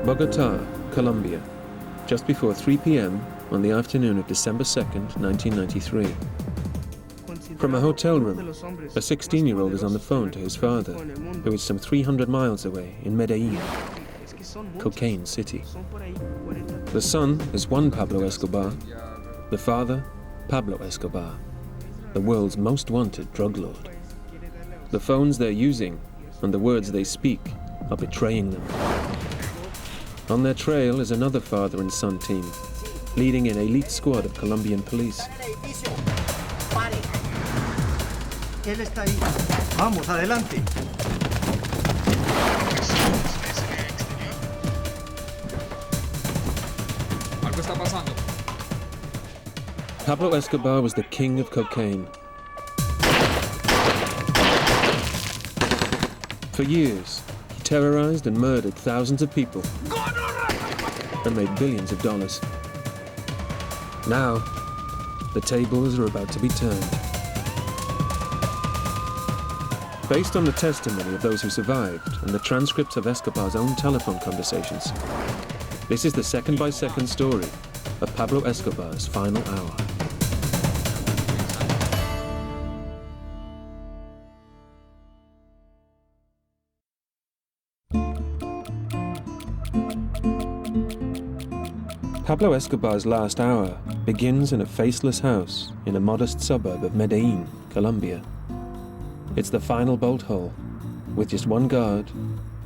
Bogotá, Colombia, just before 3 p.m. on the afternoon of December 2nd, 1993. From a hotel room, a 16-year-old is on the phone to his father, who is some 300 miles away in Medellín, Cocaine City. The son is Juan Pablo Escobar, the father, Pablo Escobar, the world's most wanted drug lord. The phones they're using and the words they speak are betraying them. On their trail is another father and son team, leading an elite squad of Colombian police. Él está ahí. Vamos, adelante. Algo está pasando. Pablo Escobar was the king of cocaine. For years, he terrorized and murdered thousands of people and made billions of dollars. Now, the tables are about to be turned. Based on the testimony of those who survived and the transcripts of Escobar's own telephone conversations, this is the second-by-second story of Pablo Escobar's final hour. Pablo Escobar's last hour begins in a faceless house in a modest suburb of Medellín, Colombia. It's the final bolt hole, with just one guard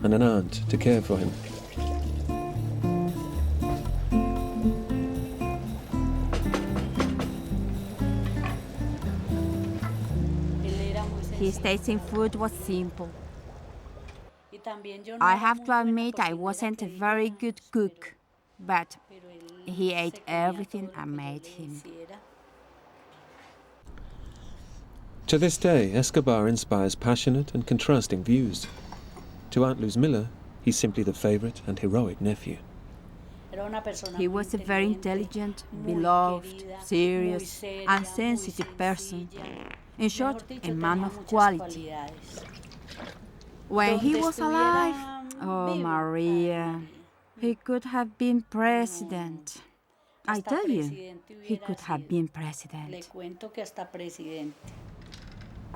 and an aunt to care for him. His taste in food was simple. I have to admit I wasn't a very good cook, but he ate everything I made him. To this day, Escobar inspires passionate and contrasting views. To Aunt Luz Miller, he's simply the favorite and heroic nephew. He was a very intelligent, beloved, serious, and sensitive person. In short, a man of quality. When he was alive, oh Maria, he could have been president. I tell you, he could have been president.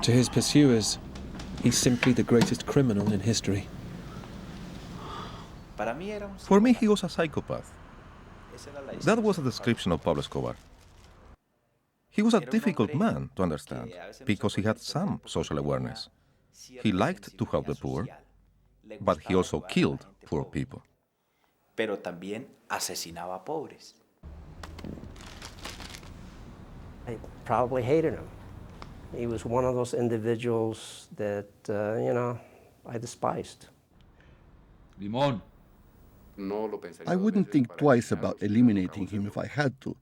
To his pursuers, he's simply the greatest criminal in history. For me, he was a psychopath. That was a description of Pablo Escobar. He was a difficult man to understand because he had some social awareness. He liked to help the poor, but he also killed poor people. Pero también asesinaba pobres. I probably hated him. He was one of those individuals that, I despised. Limón. I wouldn't think twice about eliminating him if I had to,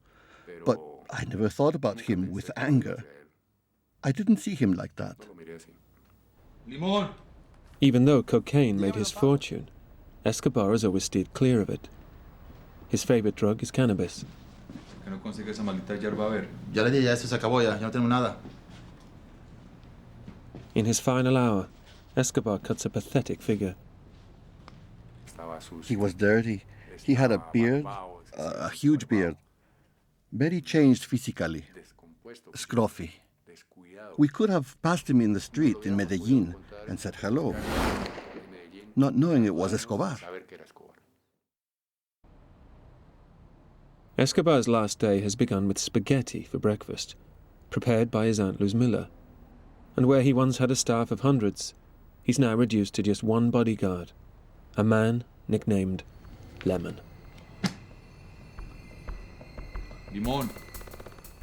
but I never thought about him with anger. I didn't see him like that. Limón. Even though cocaine made his fortune, Escobar has always steered clear of it. His favorite drug is cannabis. Que no consigue esa maldita hierba, a ver. Ya le di, ya eso se acabó, ya no tengo nada. In his final hour, Escobar cuts a pathetic figure. He was dirty. He had a beard, a huge beard. Very changed physically. Scruffy. We could have passed him in the street in Medellín and said hello, not knowing it was Escobar. Escobar's last day has begun with spaghetti for breakfast, prepared by his Aunt Luz Miller. And where he once had a staff of hundreds, he's now reduced to just one bodyguard, a man nicknamed Lemon. Limón.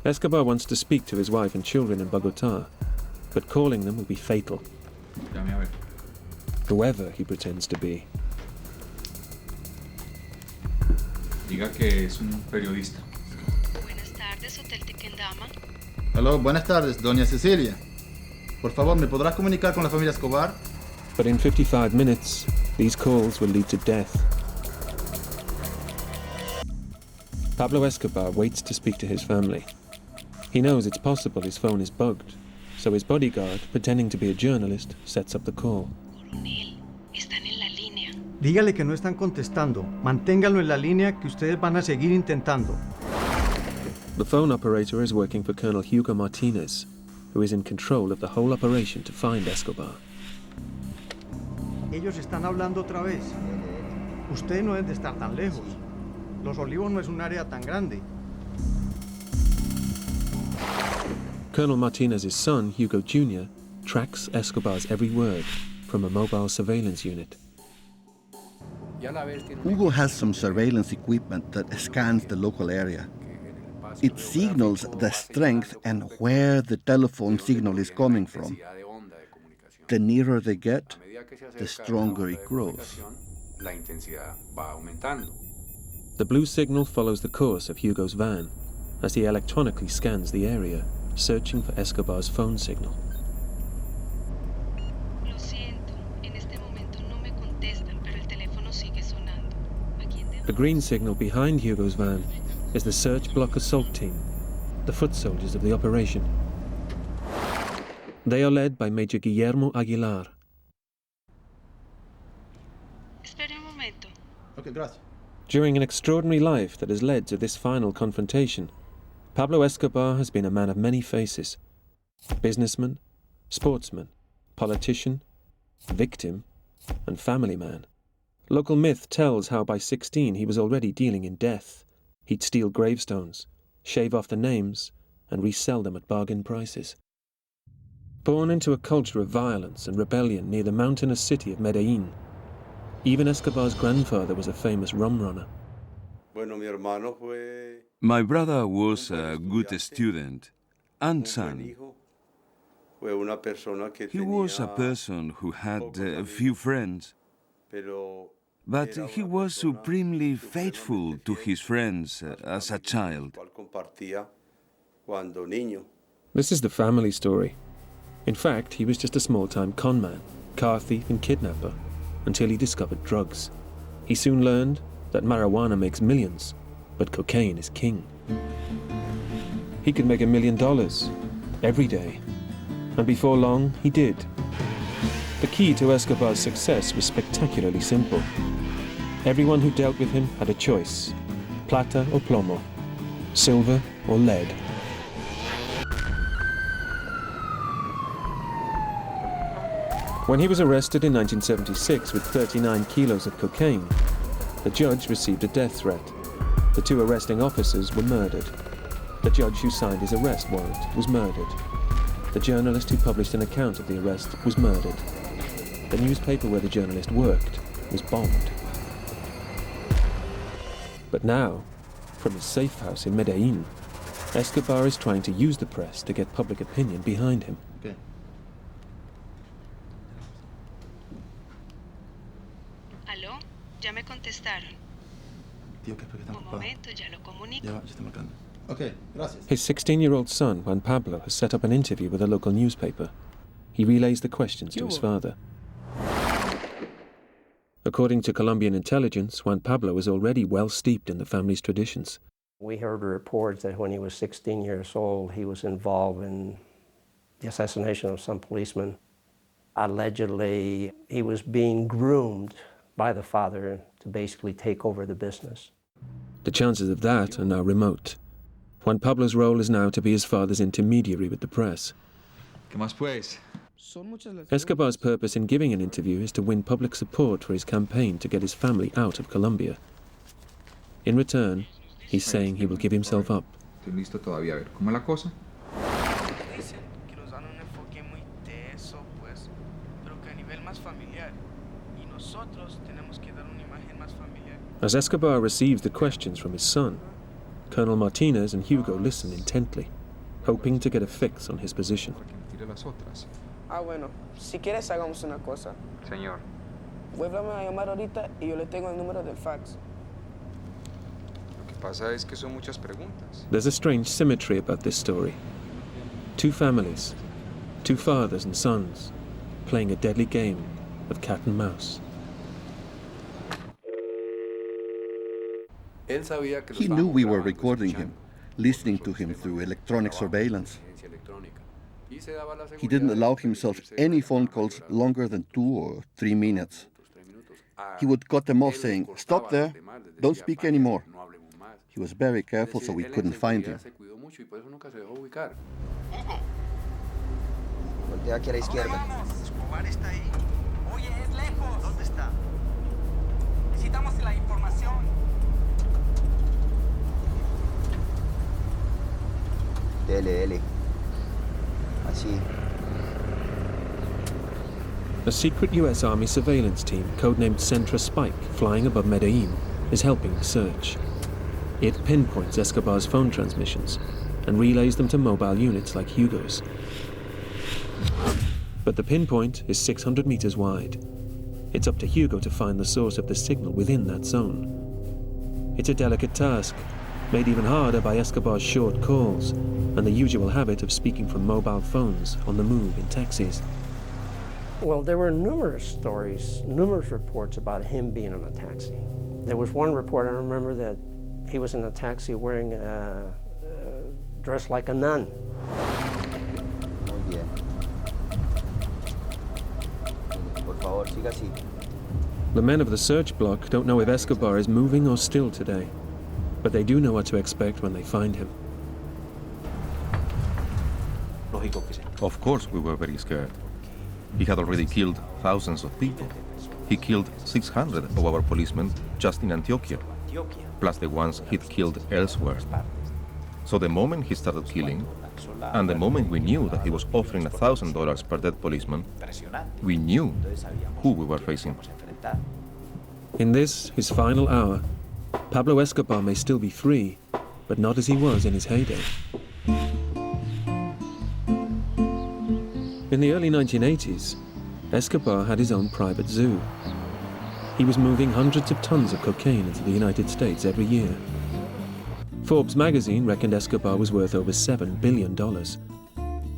Escobar wants to speak to his wife and children in Bogotá, but calling them will be fatal. Llame a ver. Whoever he pretends to be. Diga que es un periodista. Buenas tardes, Hotel Tequendama. Aló, buenas tardes, doña Cecilia. Por favor, ¿me podrás comunicar con la familia Escobar? But in 55 minutes, these calls will lead to death. Pablo Escobar waits to speak to his family. He knows it's possible his phone is bugged, so his bodyguard, pretending to be a journalist, sets up the call. Coronel, están en la línea. Dígale que no están contestando. Manténganlo en la línea que ustedes van a seguir intentando. The phone operator is working for Colonel Hugo Martinez, who is in control of the whole operation to find Escobar. Ellos están hablando otra vez. Ustedes no deben de estar tan lejos. Los Olivos no es un área tan grande. Colonel Martinez's son, Hugo Jr., tracks Escobar's every word from a mobile surveillance unit. Hugo has some surveillance equipment that scans the local area. It signals the strength and where the telephone signal is coming from. The nearer they get, the stronger it grows. The blue signal follows the course of Hugo's van as he electronically scans the area, searching for Escobar's phone signal. Lo siento, en este momento no me contestan, pero el teléfono sigue sonando. The green signal behind Hugo's van is the search block assault team, the foot soldiers of the operation. They are led by Major Guillermo Aguilar. Espere un momento. Ok, gracias. During an extraordinary life that has led to this final confrontation, Pablo Escobar has been a man of many faces. Businessman, sportsman, politician, victim, and family man. Local myth tells how by 16 he was already dealing in death. He'd steal gravestones, shave off the names, and resell them at bargain prices. Born into a culture of violence and rebellion near the mountainous city of Medellin, even Escobar's grandfather was a famous rum runner. My brother was a good student and son. He was a person who had a few friends, but he was supremely faithful to his friends as a child. This is the family story. In fact, he was just a small-time con man, car thief and kidnapper, until he discovered drugs. He soon learned that marijuana makes millions, but cocaine is king. He could make $1 million every day, and before long, he did. The key to Escobar's success was spectacularly simple. Everyone who dealt with him had a choice: plata or plomo, silver or lead. When he was arrested in 1976 with 39 kilos of cocaine, the judge received a death threat. The two arresting officers were murdered. The judge who signed his arrest warrant was murdered. The journalist who published an account of the arrest was murdered. The newspaper where the journalist worked was bombed. But now, from his safe house in Medellin, Escobar is trying to use the press to get public opinion behind him. Okay. ¿Aló? Ya me contestaron. Tío, que espero que están Un ocupados. momento, ya lo comunico. Ya estoy marcando. Ok, gracias. His 16-year-old son, Juan Pablo, has set up an interview with a local newspaper. He relays the questions to his father. According to Colombian intelligence, Juan Pablo is already well steeped in the family's traditions. We heard reports that when he was 16 years old, he was involved in the assassination of some policemen. Allegedly, he was being groomed by the father to basically take over the business. The chances of that are now remote. Juan Pablo's role is now to be his father's intermediary with the press. ¿Qué más pues? Escobar's purpose in giving an interview is to win public support for his campaign to get his family out of Colombia. In return, he's saying he will give himself up. Estoy listo todavía. A ver, ¿cómo es la cosa? Dicen que nos dan un enfoque muy teso, pues, pero que a nivel más familiar. Y nosotros tenemos que dar una imagen más familiar. As Escobar receives the questions from his son, Colonel Martinez and Hugo listen intently, hoping to get a fix on his position. Bueno, si quieres hagamos una cosa. Señor. Vuélvame a llamar ahorita y yo le tengo el número del fax. Lo que pasa es que son muchas preguntas. There's a strange symmetry about this story. Two families, two fathers and sons, playing a deadly game of cat and mouse. He knew we were recording him, listening to him through electronic surveillance. He didn't allow himself any phone calls longer than 2 or 3 minutes. he would cut them off saying, "Stop there, don't speak anymore." He was very careful so we couldn't find him. Voltea aquí a la izquierda. Escobar está ahí. Oye, es lejos. ¿Dónde está? Necesitamos la información. Dele. Así. A secret US Army surveillance team, codenamed Centra Spike, flying above Medellin, is helping the search. It pinpoints Escobar's phone transmissions and relays them to mobile units like Hugo's. But the pinpoint is 600 meters wide. It's up to Hugo to find the source of the signal within that zone. It's a delicate task, made even harder by Escobar's short calls and the usual habit of speaking from mobile phones on the move in taxis. Well, there were numerous stories, numerous reports about him being in a taxi. There was one report, I remember, that he was in a taxi wearing dressed like a nun. Muy bien. Por favor, siga así. The men of the search block don't know if Escobar is moving or still today, but they do know what to expect when they find him. Of course we were very scared. He had already killed thousands of people. He killed 600 of our policemen just in Antioquia, plus the ones he'd killed elsewhere. So the moment he started killing, and the moment we knew that he was offering $1,000 per dead policeman, we knew who we were facing. In this, his final hour, Pablo Escobar may still be free, but not as he was in his heyday. In the early 1980s, Escobar had his own private zoo. He was moving hundreds of tons of cocaine into the United States every year. Forbes magazine reckoned Escobar was worth over $7 billion.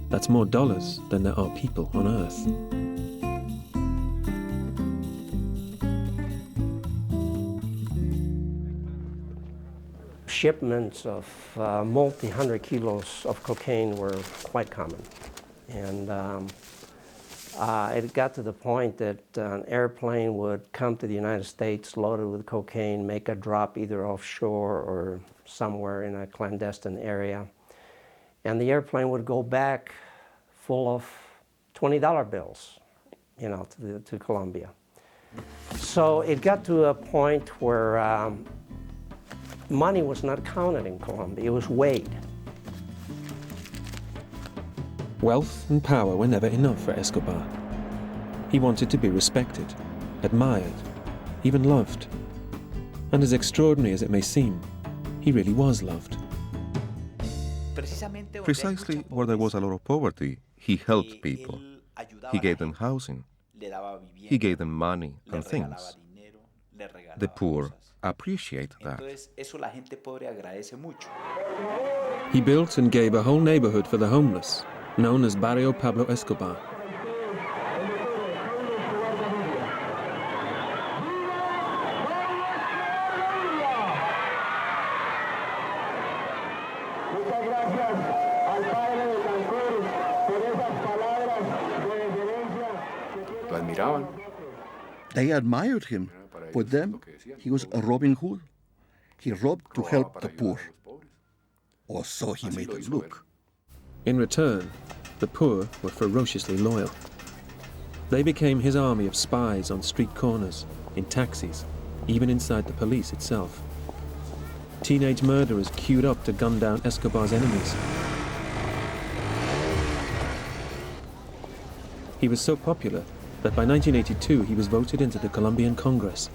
That's more dollars than there are people on Earth. Shipments of multi-hundred kilos of cocaine were quite common. And it got to the point that an airplane would come to the United States loaded with cocaine, make a drop either offshore or somewhere in a clandestine area. And the airplane would go back full of $20 bills, you know, to Colombia. So it got to a point where money was not counted in Colombia, it was weighed. Wealth and power were never enough for Escobar. He wanted to be respected, admired, even loved. And as extraordinary as it may seem, he really was loved. Precisely where there was a lot of poverty, he helped people. He gave them housing. He gave them money and things. The poor appreciate that. He built and gave a whole neighborhood for the homeless, known as Barrio Pablo Escobar. They admired him. For them, he was a Robin Hood. He robbed to help the poor. Or so he made it look. In return, the poor were ferociously loyal. They became his army of spies on street corners, in taxis, even inside the police itself. Teenage murderers queued up to gun down Escobar's enemies. He was so popular that by 1982 he was voted into the Colombian Congress.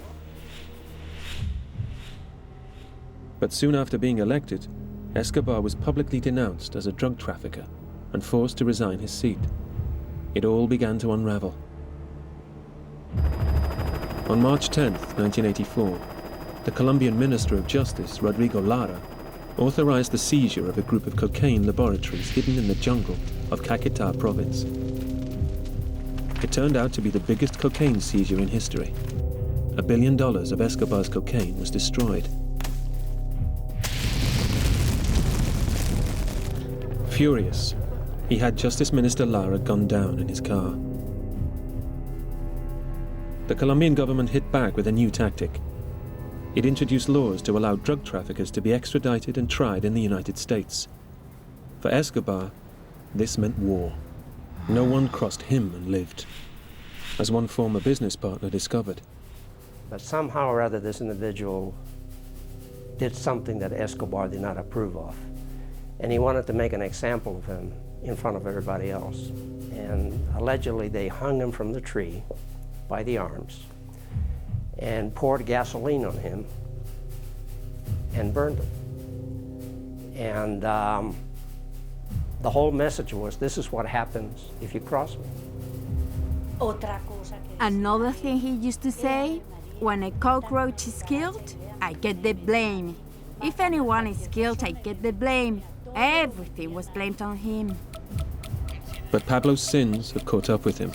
But soon after being elected, Escobar was publicly denounced as a drug trafficker and forced to resign his seat. It all began to unravel. On March 10, 1984, the Colombian Minister of Justice, Rodrigo Lara, authorized the seizure of a group of cocaine laboratories hidden in the jungle of Caquetá province. It turned out to be the biggest cocaine seizure in history. $1 billion of Escobar's cocaine was destroyed. Furious, he had Justice Minister Lara gunned down in his car. the Colombian government hit back with a new tactic. It introduced laws to allow drug traffickers to be extradited and tried in the United States. For Escobar, this meant war. No one crossed him and lived, as one former business partner discovered. But somehow or other, this individual did something that Escobar did not approve of. And he wanted to make an example of him in front of everybody else. And allegedly, they hung him from the tree by the arms and poured gasoline on him and burned him. And the whole message was, this is what happens if you cross me. Another thing he used to say, when a cockroach is killed, I get the blame. If anyone is killed, I get the blame. Everything was blamed on him. But Pablo's sins have caught up with him.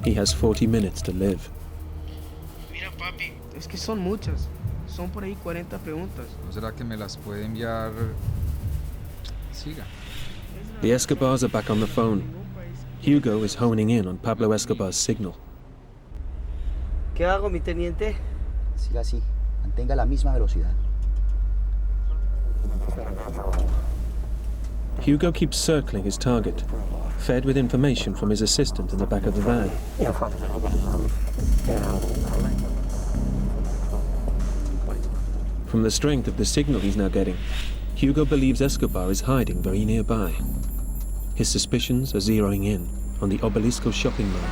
He has 40 minutes to live. Mira, papi, es que son muchas. Son por ahí 40 preguntas. ¿No será que me las puede enviar? Siga. The Escobars are back on the phone. Hugo is honing in on Pablo Escobar's signal. ¿Qué hago, mi teniente? Siga así. Mantenga la misma velocidad. Hugo keeps circling his target, fed with information from his assistant in the back of the van. From the strength of the signal he's now getting, Hugo believes Escobar is hiding very nearby. His suspicions are zeroing in on the Obelisco shopping mall.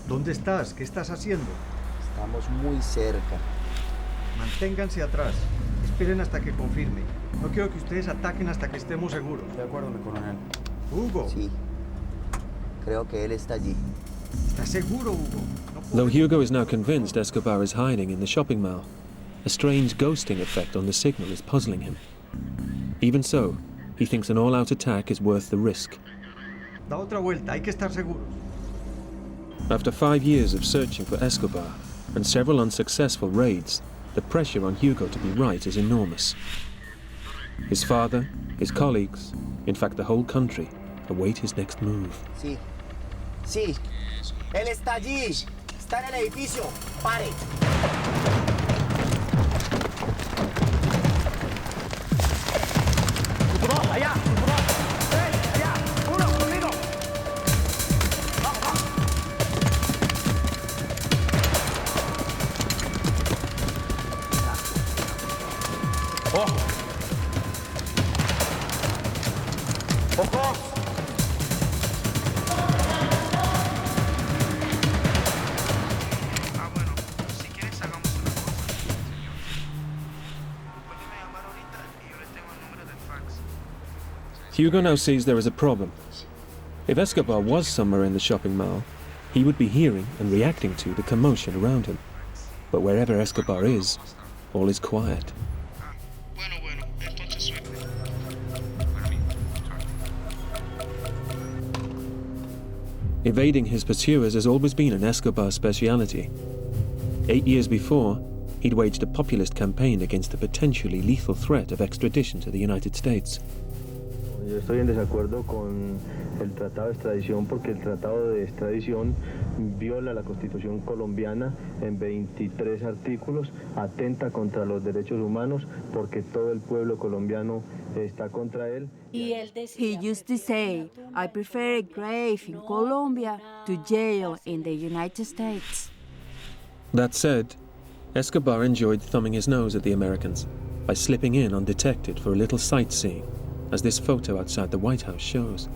¿Dónde estás? ¿Qué estás haciendo? Estamos muy cerca. Manténganse atrás. Esperen hasta que confirme. No quiero que ustedes ataquen hasta que estemos seguros. De acuerdo, mi coronel. Hugo. Sí. Creo que él está allí. ¿Estás seguro, Hugo? Though Hugo is now convinced Escobar is hiding in the shopping mall, a strange ghosting effect on the signal is puzzling him. Even so, he thinks an all-out attack is worth the risk. Da otra vuelta, hay que estar seguros. After 5 years of searching for Escobar and several unsuccessful raids, the pressure on Hugo to be right is enormous. His father, his colleagues, in fact the whole country, await his next move. Sí. Sí. Él está allí. Está en el edificio. Pare. Allá. Allá. Uno, conmigo. Vamos, vamos. Ojo. Ojo. Hugo now sees there is a problem. If Escobar was somewhere in the shopping mall, he would be hearing and reacting to the commotion around him. But wherever Escobar is, all is quiet. Evading his pursuers has always been an Escobar speciality. 8 years before, he'd waged a populist campaign against the potentially lethal threat of extradition to the United States. Yo estoy en desacuerdo con el tratado de extradición porque el tratado de extradición viola la Constitución colombiana en 23 artículos, atenta contra los derechos humanos porque todo el pueblo colombiano está contra él. He used to say, I prefer a grave in Colombia to jail in the United States. That said, Escobar enjoyed thumbing his nose at the Americans by slipping in undetected for a little sightseeing, as this photo outside the White House shows.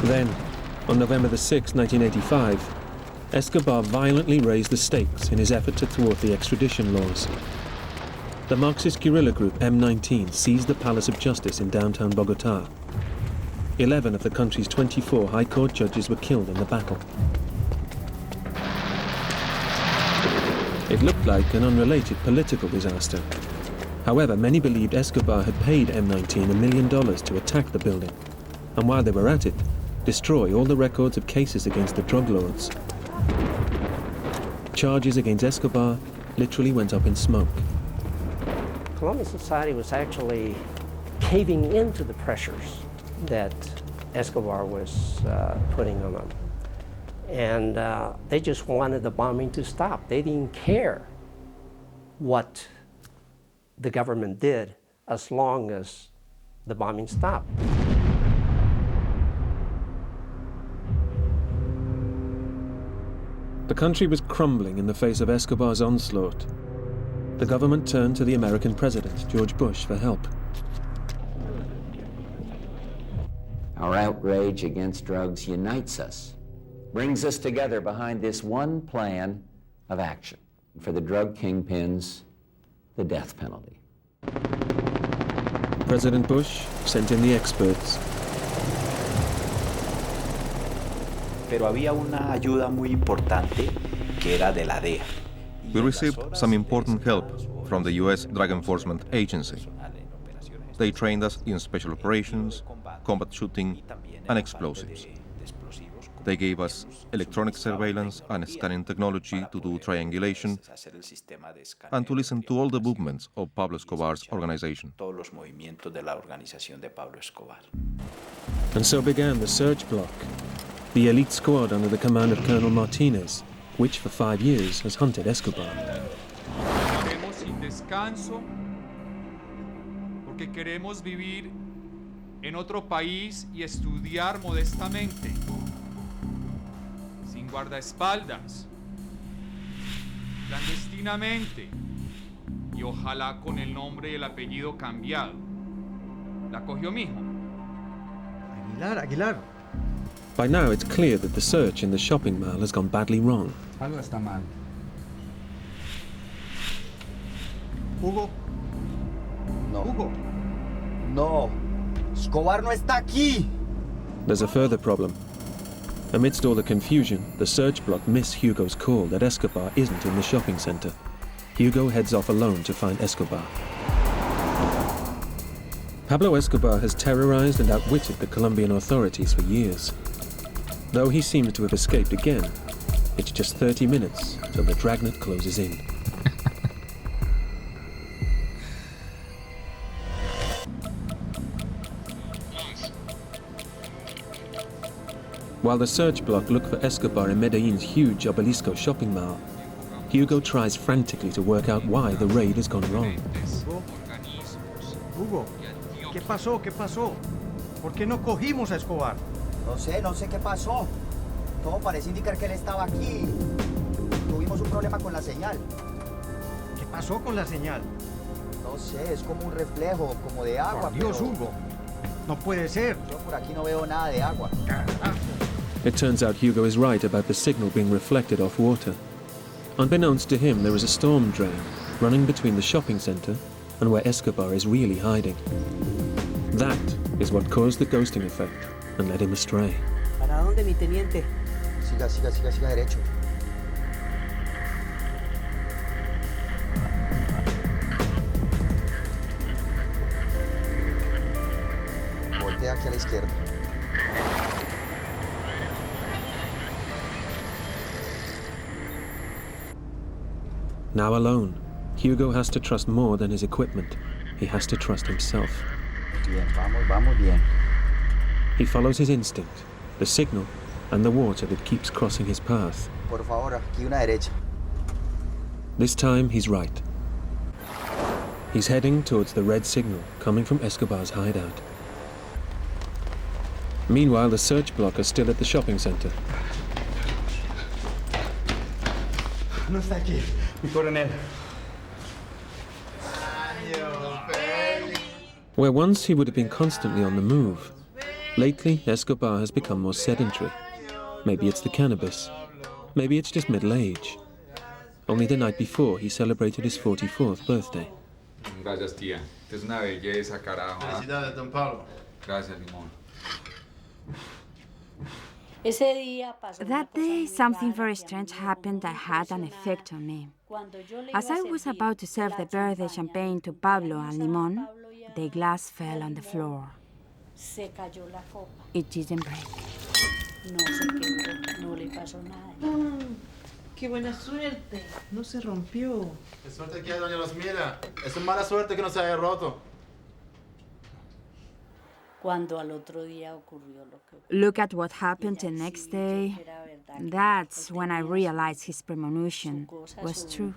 Then, on November the 6th, 1985, Escobar violently raised the stakes in his effort to thwart the extradition laws. The Marxist guerrilla group M19 seized the Palace of Justice in downtown Bogotá. 11 of the country's 24 high court judges were killed in the battle. It looked like an unrelated political disaster. However, many believed Escobar had paid M19 $1 million to attack the building, and while they were at it, destroy all the records of cases against the drug lords. Charges against Escobar literally went up in smoke. Colombian society was actually caving into the pressures that Escobar was putting on them. And they just wanted the bombing to stop. They didn't care what the government did as long as the bombing stopped. The country was crumbling in the face of Escobar's onslaught. The government turned to the American president, George Bush, for help. Our outrage against drugs unites us, brings us together behind this one plan of action. For the drug kingpins, the death penalty. President Bush sent in the experts. Pero había una ayuda muy importante que era de la DEA. We received some important help from the U.S. Drug Enforcement Agency. They trained us in special operations, combat shooting, and explosives. They gave us electronic surveillance and scanning technology to do triangulation and to listen to all the movements of Pablo Escobar's organization. And so began the search block, the elite squad under the command of Colonel Martinez, which for 5 years has hunted Escobar. Haremos sin descanso porque queremos vivir en otro país y estudiar modestamente, sin guardaespaldas, clandestinamente y ojalá con el nombre y el apellido cambiado. ¿La cogió, mijo? Aguilar. By now, it's clear that the search in the shopping mall has gone badly wrong. Algo está mal. Hugo. No. Hugo. No. Escobar no está aquí. There's a further problem. Amidst all the confusion, the search block miss Hugo's call that Escobar isn't in the shopping center. Hugo heads off alone to find Escobar. Pablo Escobar has terrorized and outwitted the Colombian authorities for years. Though he seems to have escaped again, it's just 30 minutes till the dragnet closes in. While the search block look for Escobar in Medellin's huge Obelisco shopping mall, Hugo tries frantically to work out why the raid has gone wrong. Hugo, ¿qué pasó? ¿Qué pasó? ¿Por qué no cogimos a Escobar? No sé qué pasó. Todo parece indicar que él estaba aquí. Tuvimos un problema con la señal. ¿Qué pasó con la señal? No sé, es como un reflejo, como de agua. Por Dios, pero... Hugo. No puede ser. Yo por aquí no veo nada de agua. It turns out Hugo is right about the signal being reflected off water. Unbeknownst to him, there is a storm drain running between the shopping center and where Escobar is really hiding. That is what caused the ghosting effect and led him astray. ¿Para dónde, mi teniente? Siga derecho. Voltea aquí a la izquierda. Now alone, Hugo has to trust more than his equipment. He has to trust himself. Bien, vamos bien. He follows his instinct, the signal, and the water that keeps crossing his path. Por favor, aquí una derecha. This time, he's right. He's heading towards the red signal coming from Escobar's hideout. Meanwhile, the search block are still at the shopping center. No está aquí, mi coronel. Where once he would have been constantly on the move, lately Escobar has become more sedentary. Maybe it's the cannabis. Maybe it's just middle age. Only the night before, he celebrated his 44th birthday. Gracias, tía. Es una belleza, carajo. Felicidades, don Pablo. Gracias, Limón. That day, something very strange happened that had an effect on me. As I was about to serve the birthday champagne to Pablo and Limón, the glass fell on the floor. It didn't break. ¡Qué buena suerte! No se rompió. ¡Qué suerte que hay, doña Rosmila! Es una mala suerte que no se haya roto. Look at what happened the next day. That's when I realized his premonition was true.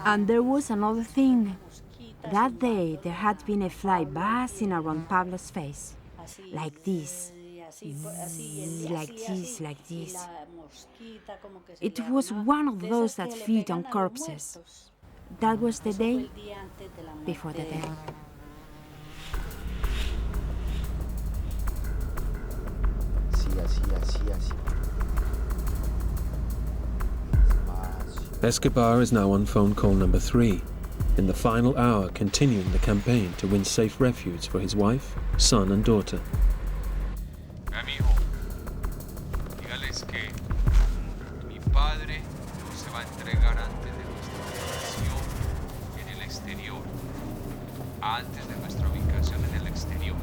And there was another thing. That day, there had been a fly buzzing around Pablo's face. Like this. Like this, like this. It was one of those that feed on corpses. That was the day before the death. Escobar is now on phone call number 3, in the final hour continuing the campaign to win safe refuge for his wife, son and daughter. Amigo, dígales que mi padre no se va a entregar antes de nuestra ubicación en el exterior. Antes de nuestra ubicación en el exterior.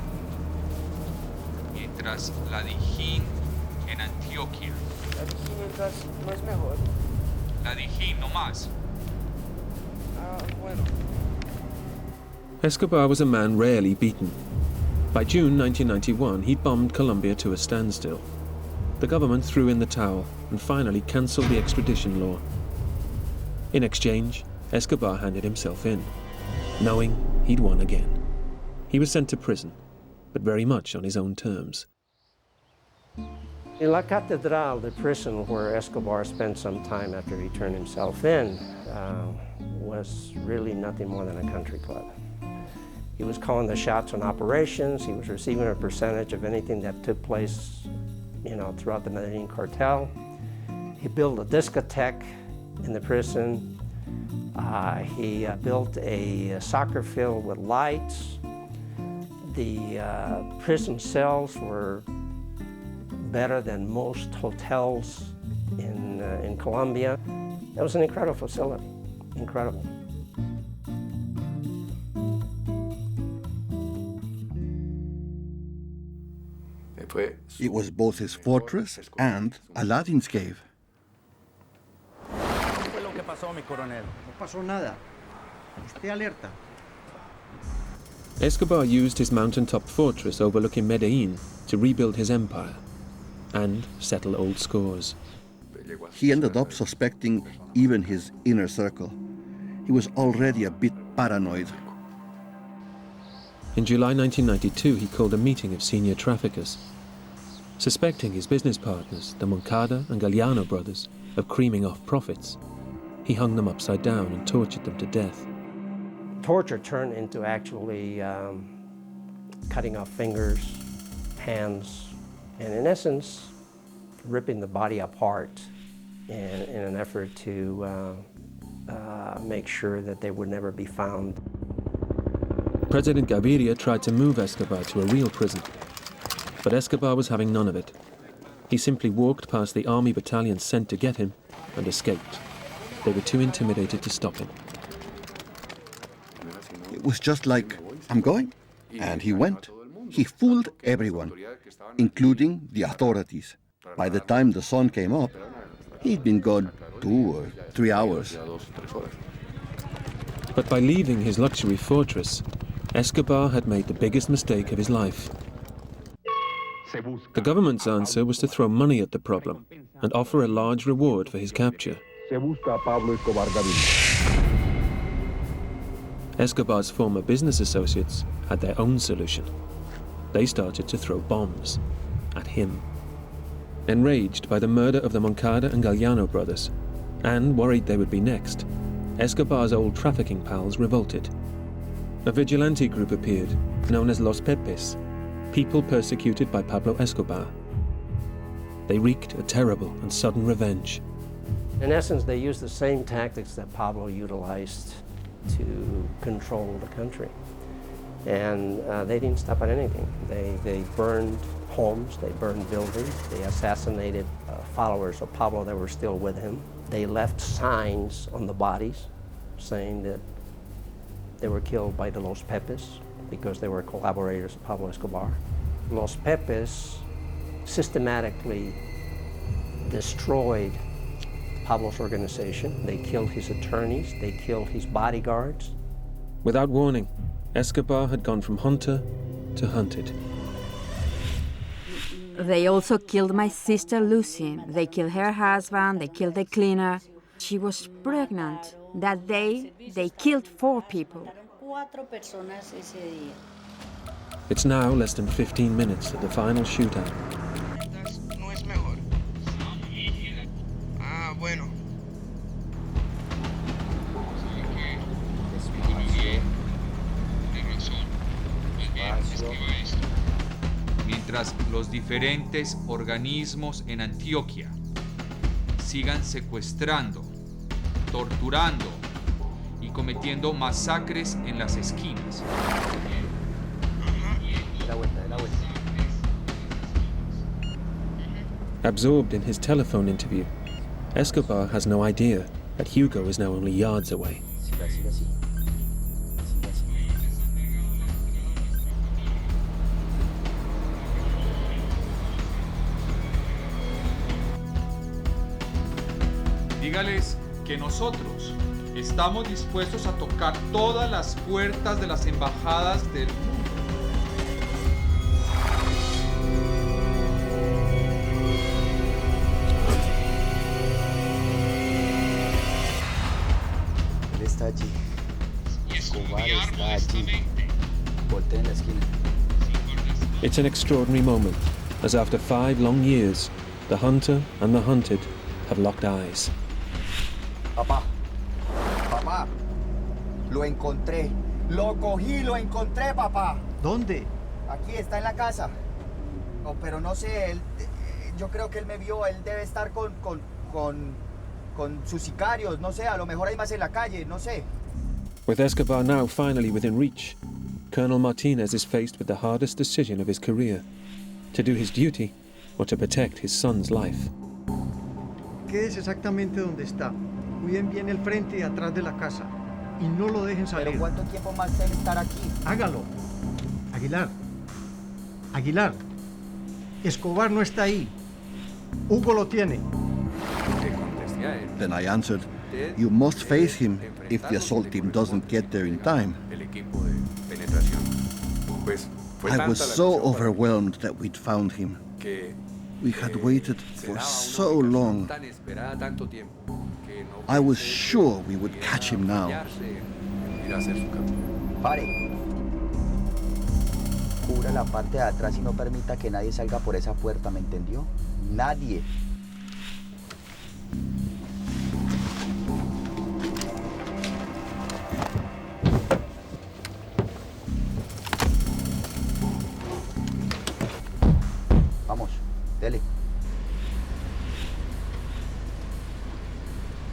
Mientras la Dijín en Antioquia. La Dijín no es mejor. La Dijín, no más. Bueno. Escobar was a man rarely beaten. By June 1991, he bombed Colombia to a standstill. The government threw in the towel and finally cancelled the extradition law. In exchange, Escobar handed himself in, knowing he'd won again. He was sent to prison, but very much on his own terms. In La Catedral, the prison where Escobar spent some time after he turned himself in, was really nothing more than a country club. He was calling the shots on operations. He was receiving a percentage of anything that took place, throughout the Medellin cartel. He built a discotheque in the prison. He built a soccer field with lights. The prison cells were better than most hotels in Colombia. It was an incredible facility, incredible. It was both his fortress and Aladdin's cave. ¿Qué fue lo que pasó, mi coronel? No pasó nada. Esté alerta. Escobar used his mountaintop fortress overlooking Medellin to rebuild his empire and settle old scores. He ended up suspecting even his inner circle. He was already a bit paranoid. In July 1992, he called a meeting of senior traffickers. Suspecting his business partners, the Moncada and Galliano brothers, of creaming off profits, he hung them upside down and tortured them to death. Torture turned into actually cutting off fingers, hands, and in essence, ripping the body apart in an effort to make sure that they would never be found. President Gaviria tried to move Escobar to a real prison, but Escobar was having none of it. He simply walked past the army battalions sent to get him and escaped. They were too intimidated to stop him. It was just like, I'm going, and he went. He fooled everyone, including the authorities. By the time the sun came up, he'd been gone 2 or 3 hours. But by leaving his luxury fortress, Escobar had made the biggest mistake of his life. The government's answer was to throw money at the problem and offer a large reward for his capture. Escobar's former business associates had their own solution. They started to throw bombs at him. Enraged by the murder of the Moncada and Galliano brothers, and worried they would be next, Escobar's old trafficking pals revolted. A vigilante group appeared, known as Los Pepes, people persecuted by Pablo Escobar. They wreaked a terrible and sudden revenge. In essence, they used the same tactics that Pablo utilized to control the country. And they didn't stop at anything. They burned homes, they burned buildings, they assassinated followers of Pablo that were still with him. They left signs on the bodies saying that they were killed by the Los Pepes because they were collaborators of Pablo Escobar. Los Pepes systematically destroyed Pablo's organization. They killed his attorneys, they killed his bodyguards, Without warning, Escobar had gone from hunter to hunted. They also killed my sister Lucy. They killed her husband, they killed the cleaner. She was pregnant. That day, they killed 4 people. It's now less than 15 minutes to the final shootout. No es mejor. Ah, bueno. Mientras los diferentes organismos en Antioquia sigan secuestrando, torturando y cometiendo masacres en las esquinas. Absorbed in his telephone interview, Escobar has no idea that Hugo is now only yards away. Dígales que nosotros estamos dispuestos a tocar todas las puertas de las embajadas del mundo. Él está allí. Escobar está allí. Voltea en la esquina. It's an extraordinary moment, as after 5 long years, the hunter and the hunted have locked eyes. Papá, papá, lo encontré, lo cogí, lo encontré, papá. ¿Dónde? Aquí, está en la casa. No, pero no sé, yo creo que él me vio, él debe estar con sus sicarios, no sé, a lo mejor hay más en la calle, no sé. With Escobar now finally within reach, Colonel Martinez is faced with the hardest decision of his career, to do his duty or to protect his son's life. Quédese exactamente donde está. Cuiden bien el frente y atrás de la casa. Y no lo dejen salir. ¿Pero cuánto tiempo más debe estar aquí? Hágalo. Aguilar. Aguilar. Escobar no está ahí. Hugo lo tiene. Then I answered, you must face him if the assault team doesn't get there in time. I was so overwhelmed that we'd found him. We had waited for so long. I was sure we would catch him now. Pare. Cubra la parte de atrás y no permita que nadie salga por esa puerta, ¿me entendió? Nadie. Vamos, dele.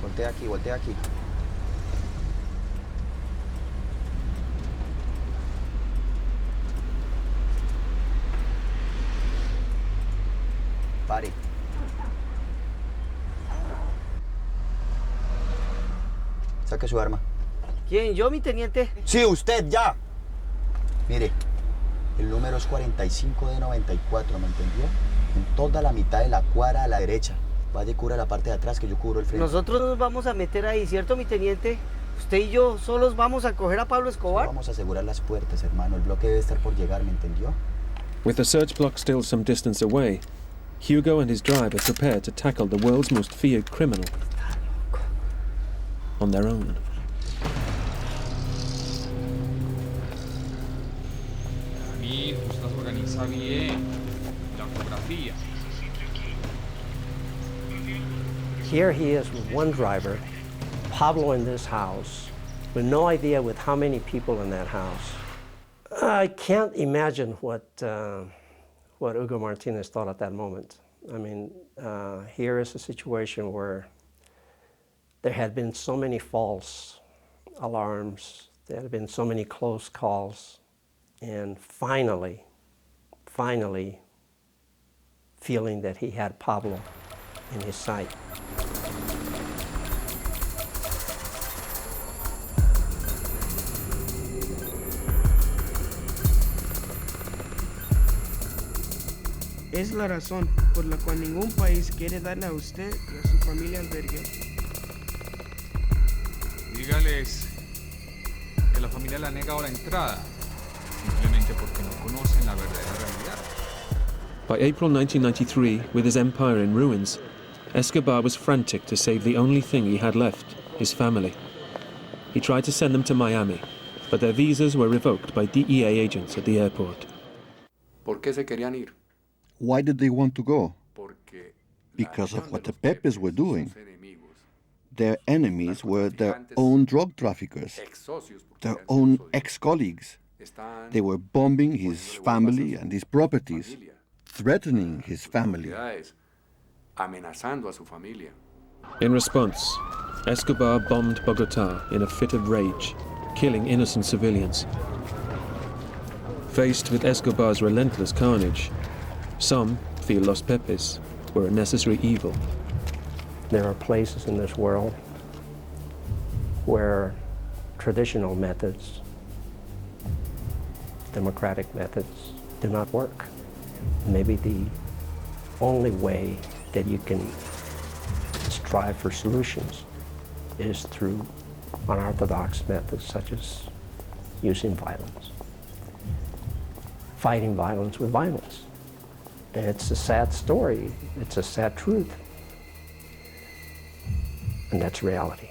Voltea aquí, voltea aquí. Pare. Saque su arma. ¿Quién? ¿Yo, mi teniente? Sí, usted, ya. Mire, el número es 45 de 94, ¿me entendió? En toda la mitad de la cuadra a la derecha. Vaya y cubra la parte de atrás que yo cubro el frente. Nosotros nos vamos a meter ahí, ¿cierto, mi teniente? Usted y yo solos vamos a coger a Pablo Escobar. Vamos a asegurar las puertas, hermano. El bloque debe estar por llegar, ¿me entendió? With the search block still some distance away, Hugo and his driver prepared to tackle the world's most feared criminal on their own. Mi hijo, usted las organiza bien. La fotografía. Here he is with one driver, Pablo in this house, with no idea with how many people in that house. I can't imagine what Hugo Martinez thought at that moment. I mean, here is a situation where there had been so many false alarms, there had been so many close calls, and finally feeling that he had Pablo in his sight. Es la razón por la cual ningún país quiere darle a usted y a su familia albergue. Dígales que la familia le ha negado la entrada, simplemente porque no conocen la verdadera realidad. By April 1993, with his empire in ruins, Escobar was frantic to save the only thing he had left, his family. He tried to send them to Miami, but their visas were revoked by DEA agents at the airport. ¿Por qué se querían ir? Why did they want to go? Because of what the Pepes were doing. Their enemies were their own drug traffickers, their own ex-colleagues. They were bombing his family and his properties, threatening his family. Amenazando a su familia. In response, Escobar bombed Bogotá in a fit of rage, killing innocent civilians. Faced with Escobar's relentless carnage, some feel Los Pepes were a necessary evil. There are places in this world where traditional methods, democratic methods, do not work. Maybe the only way that you can strive for solutions is through unorthodox methods such as using violence, fighting violence with violence. And it's a sad story, it's a sad truth, and that's reality.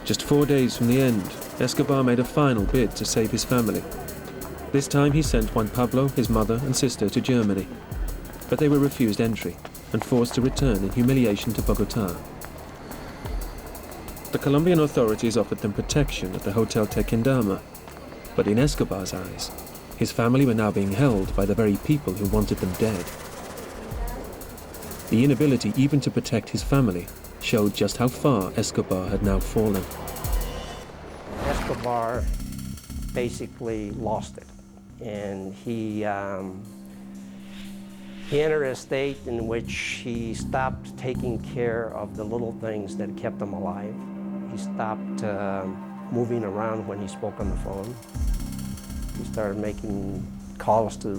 Just 4 days from the end, Escobar made a final bid to save his family. This time he sent Juan Pablo, his mother and sister to Germany, but they were refused entry and forced to return in humiliation to Bogotá. The Colombian authorities offered them protection at the Hotel Tequendama, but in Escobar's eyes, his family were now being held by the very people who wanted them dead. The inability even to protect his family showed just how far Escobar had now fallen. Escobar basically lost it, and he entered a state in which he stopped taking care of the little things that kept him alive. He stopped moving around when he spoke on the phone. He started making calls to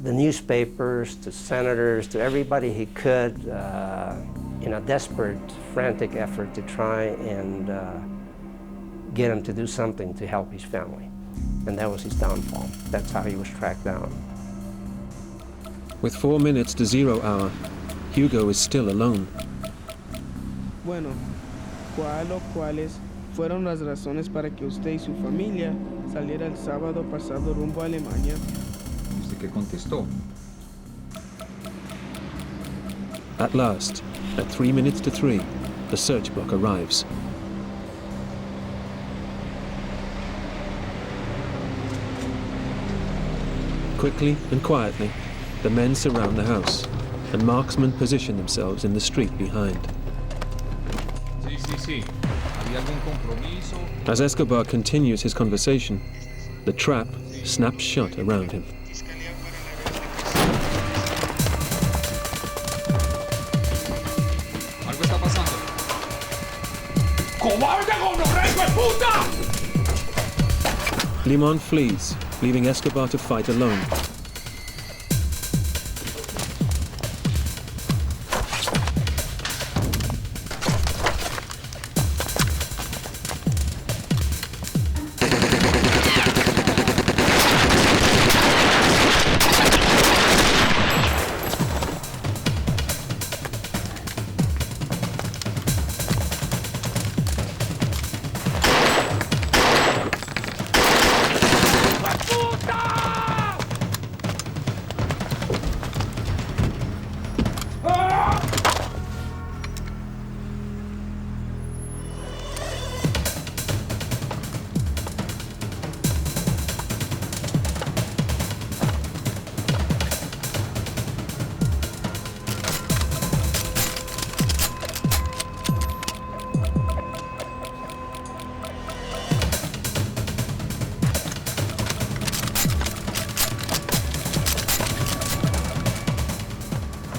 the newspapers, to senators, to everybody he could in a desperate, frantic effort to try and get him to do something to help his family. And that was his downfall. That's how he was tracked down. With 4 minutes to 0 hour, Hugo is still alone. Bueno, ¿cuáles fueron las razones para que usted y su familia saliera el sábado pasado rumbo a Alemania? ¿Usted qué contestó? At last, at 3 minutes to 3, the search block arrives. Quickly and quietly, the men surround the house, and marksmen position themselves in the street behind. Sí. ¿Había algún compromiso? As Escobar continues his conversation, the trap snaps shut around him. Algo está pasando. ¡Cobarde, gonorrea, hijo de puta! Limon flees, leaving Escobar to fight alone.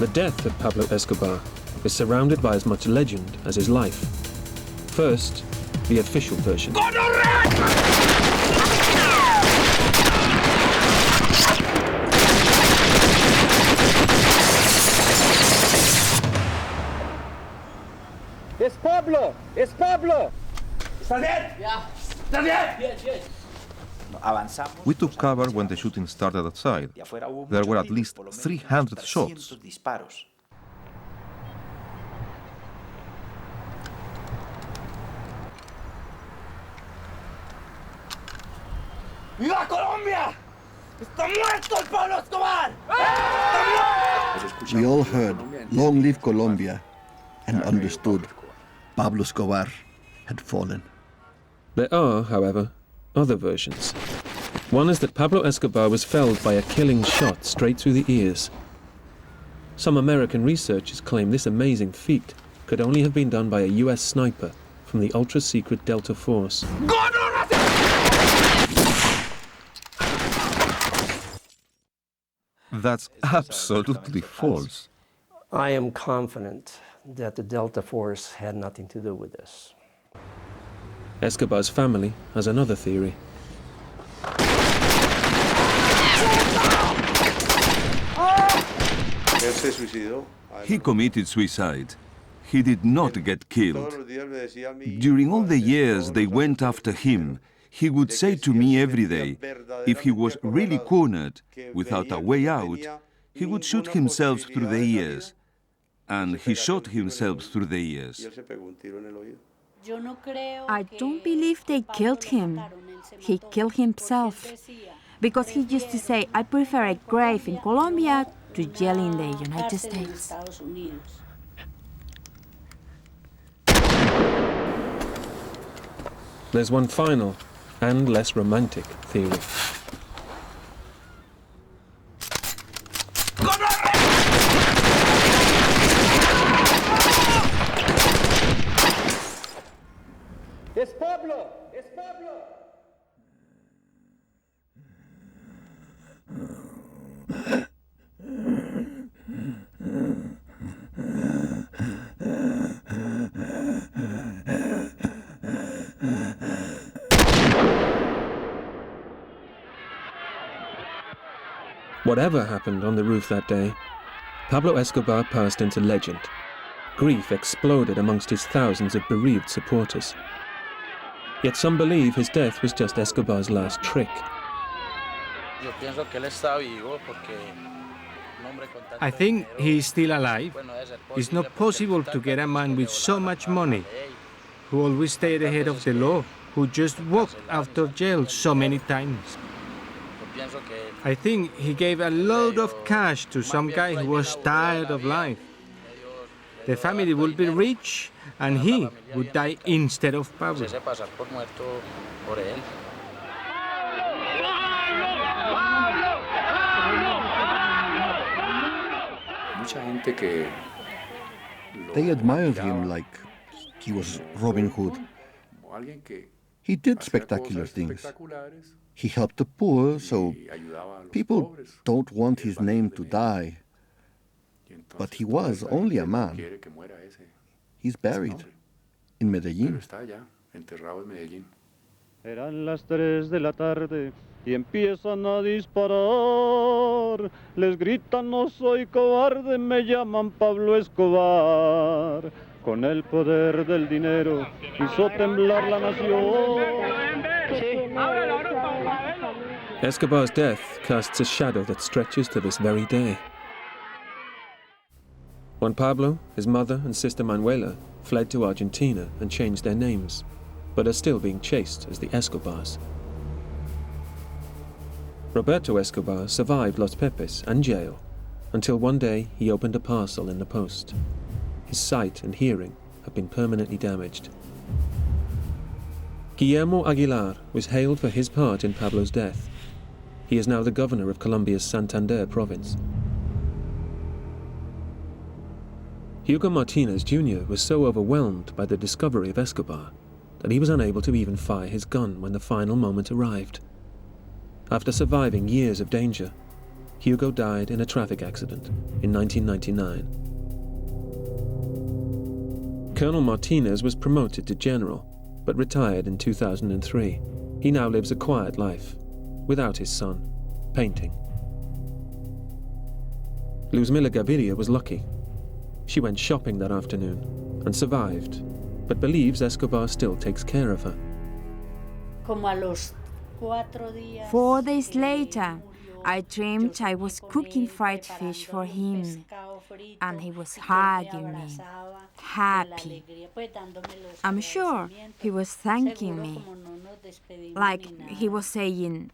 The death of Pablo Escobar is surrounded by as much legend as his life. First, the official version. Pablo! ¿Estás bien? Yeah. ¿Estás bien? Yes. We took cover when the shooting started outside. There were at least 300 shots. ¡Viva Colombia! ¡Está muerto el Pablo Escobar! We all heard, "Long live Colombia," and understood Pablo Escobar had fallen. There are, however, other versions. One is that Pablo Escobar was felled by a killing shot straight through the ears. Some American researchers claim this amazing feat could only have been done by a US sniper from the ultra-secret Delta Force. That's absolutely false. I am confident that the Delta Force had nothing to do with this. Escobar's family has another theory. He committed suicide. He did not get killed. During all the years they went after him, he would say to me every day, if he was really cornered, without a way out, he would shoot himself through the ears. And he shot himself through the ears. I don't believe they killed him. He killed himself. Because he used to say, I prefer a grave in Colombia to jail in the United States. There's one final and less romantic theory. ¡Es Pablo! ¡Es Pablo! Whatever happened on the roof that day, Pablo Escobar passed into legend. Grief exploded amongst his thousands of bereaved supporters. Yet some believe his death was just Escobar's last trick. I think he is still alive. It's not possible to get a man with so much money, who always stayed ahead of the law, who just walked out of jail so many times. I think he gave a load of cash to some guy who was tired of life. The family would be rich, and he would die instead of Pablo. They admired him like he was Robin Hood. He did spectacular things. He helped the poor, so people don't want his name to die. But he was only a man. He's buried in Medellín. Eran las 3 de la tarde y empiezan a disparar. Les gritan, no soy cobarde, me llaman Pablo Escobar. Con el poder del dinero hizo temblar la nación. Escobar's death casts a shadow that stretches to this very day. When Pablo, his mother and sister Manuela fled to Argentina and changed their names, but are still being chased as the Escobars. Roberto Escobar survived Los Pepes and jail until one day he opened a parcel in the post. His sight and hearing have been permanently damaged. Guillermo Aguilar was hailed for his part in Pablo's death. He is now the governor of Colombia's Santander province. Hugo Martinez Jr. was so overwhelmed by the discovery of Escobar that he was unable to even fire his gun when the final moment arrived. After surviving years of danger, Hugo died in a traffic accident in 1999. Colonel Martinez was promoted to general, but retired in 2003. He now lives a quiet life, without his son, painting. Luzmila Gaviria was lucky. She went shopping that afternoon and survived, but believes Escobar still takes care of her. 4 days later, I dreamed I was cooking fried fish for him, and he was hugging me, happy. I'm sure he was thanking me, like he was saying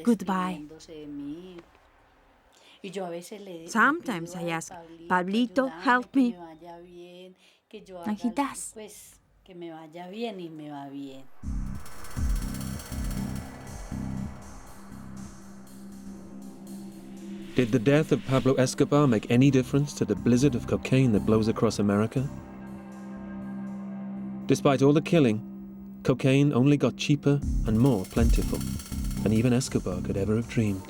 goodbye. Sometimes I ask, Pablito, help me, and he does. Did the death of Pablo Escobar make any difference to the blizzard of cocaine that blows across America? Despite all the killing, cocaine only got cheaper and more plentiful than even Escobar could ever have dreamed.